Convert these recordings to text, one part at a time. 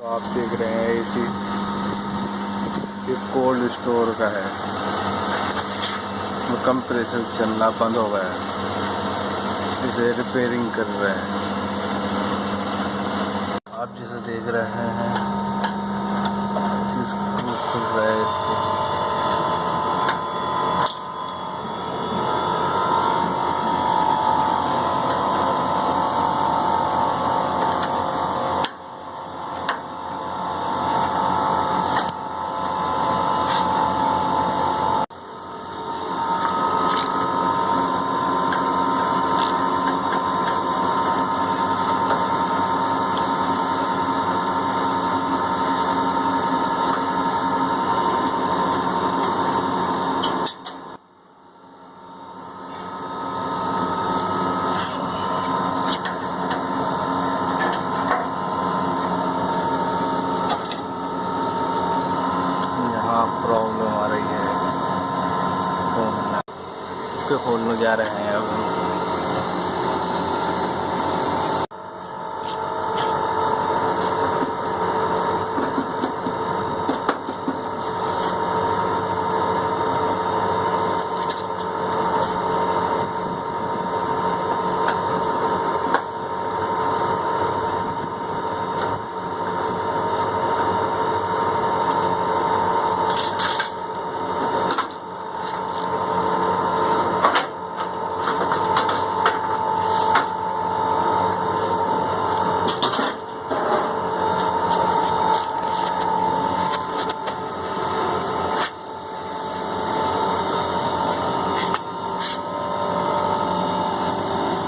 तो आप देख रहे हैं एसी ये कोल्ड स्टोर का है। इसमें कंप्रेसर चलना बंद हो गया है, इसे रिपेयरिंग कर रहे हैं। आप जैसे देख रहे हैं स्क्रू खुल रहा है इसको। प्रॉब्लम आ रही है फोन में, इसको खोलने जा रहे हैं अब।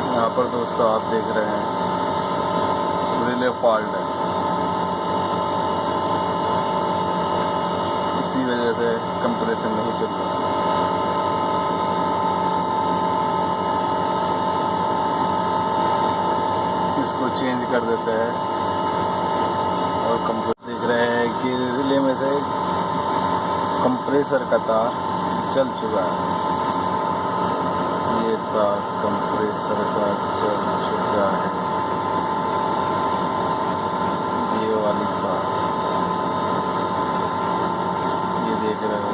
यहाँ पर दोस्तों आप देख रहे हैं रिले फॉल्ट है, इसी वजह से कंप्रेसर नहीं चल रहा। इसको चेंज कर देते हैं और कंप्रेसर देख रहे हैं कि रिले में से कंप्रेसर का तार जल चुका है। ये तार कंप्रेसर का जल चुका है, ये वाली तार, ये देख रहे हो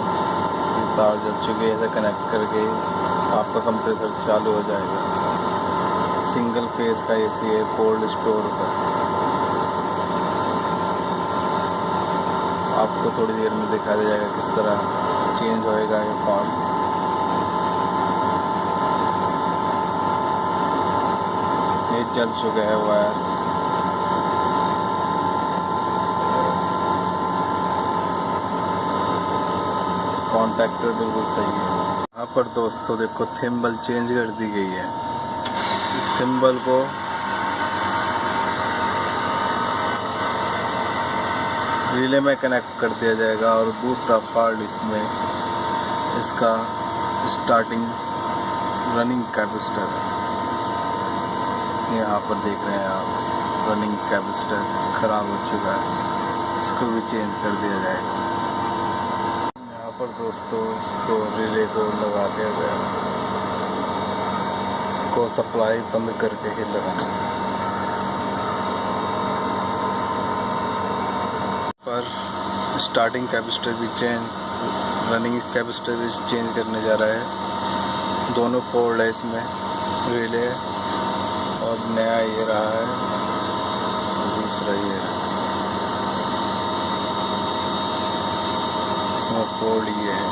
ये तार जल चुके हैं। ऐसे कनेक्ट करके आपका कंप्रेसर चालू हो जाएगा। सिंगल फेस का एसी है कोल्ड स्टोर का। आपको थोड़ी देर में दिखा दिया जाएगा किस तरह चेंज होएगा ये पार्ट्स। ये जल चुका है वायर। कॉन्टैक्टर बिल्कुल सही है। यहाँ पर दोस्तों देखो थिम्बल चेंज कर दी गई है। इस थिम्बल को रिले में कनेक्ट कर दिया जाएगा और दूसरा पार्ट इसमें इसका स्टार्टिंग रनिंग कैपेसिटर है। यहाँ पर देख रहे हैं आप रनिंग कैपेसिटर खराब हो चुका है, इसको भी चेंज कर दिया जाएगा। यहाँ पर दोस्तों इसको रिले को लगा दिया गया, इसको सप्लाई बंद करके ही लगाना। पर स्टार्टिंग कैपेसिटर भी चेंज, रनिंग कैपेसिटर भी चेंज करने जा रहा है। दोनों फोल्ड है इसमें, रिले और नया ये रहा है, दूसरा ये है, इसमें फोल्ड ये है।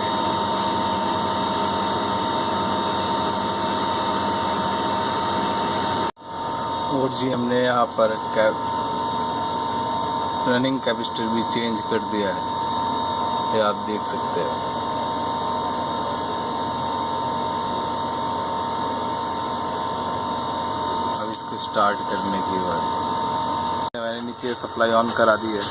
और जी हमने यहाँ पर रनिंग कैपेसिटर भी चेंज कर दिया है, ये आप देख सकते हैं। अब इसको स्टार्ट करने की बात, मैंने नीचे सप्लाई ऑन करा दी है।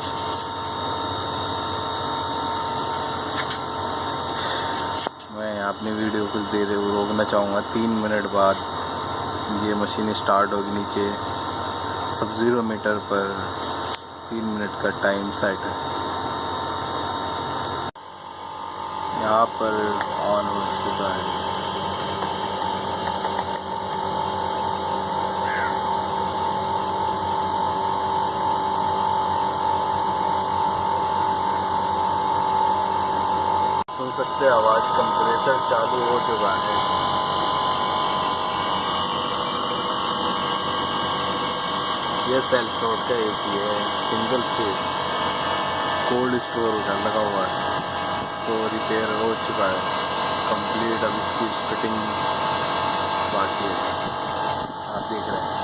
मैं अपनी वीडियो कुछ देर रोकना चाहूँगा। 3 मिनट बाद ये मशीन स्टार्ट होगी। नीचे सब 0 मीटर पर 3 मिनट का टाइम सेट है। यहाँ पर ऑन हो चुका है। सकते हैं आवाज़, कंप्रेसर चालू हो चुका है। ये सेल्फ रोड का एसी है, सिंगल फेज, कोल्ड स्टोर का लगा हुआ है, तो रिपेयर हो चुका है कंप्लीट। अब इसकी फिटिंग बाकी है, आप देख रहे हैं।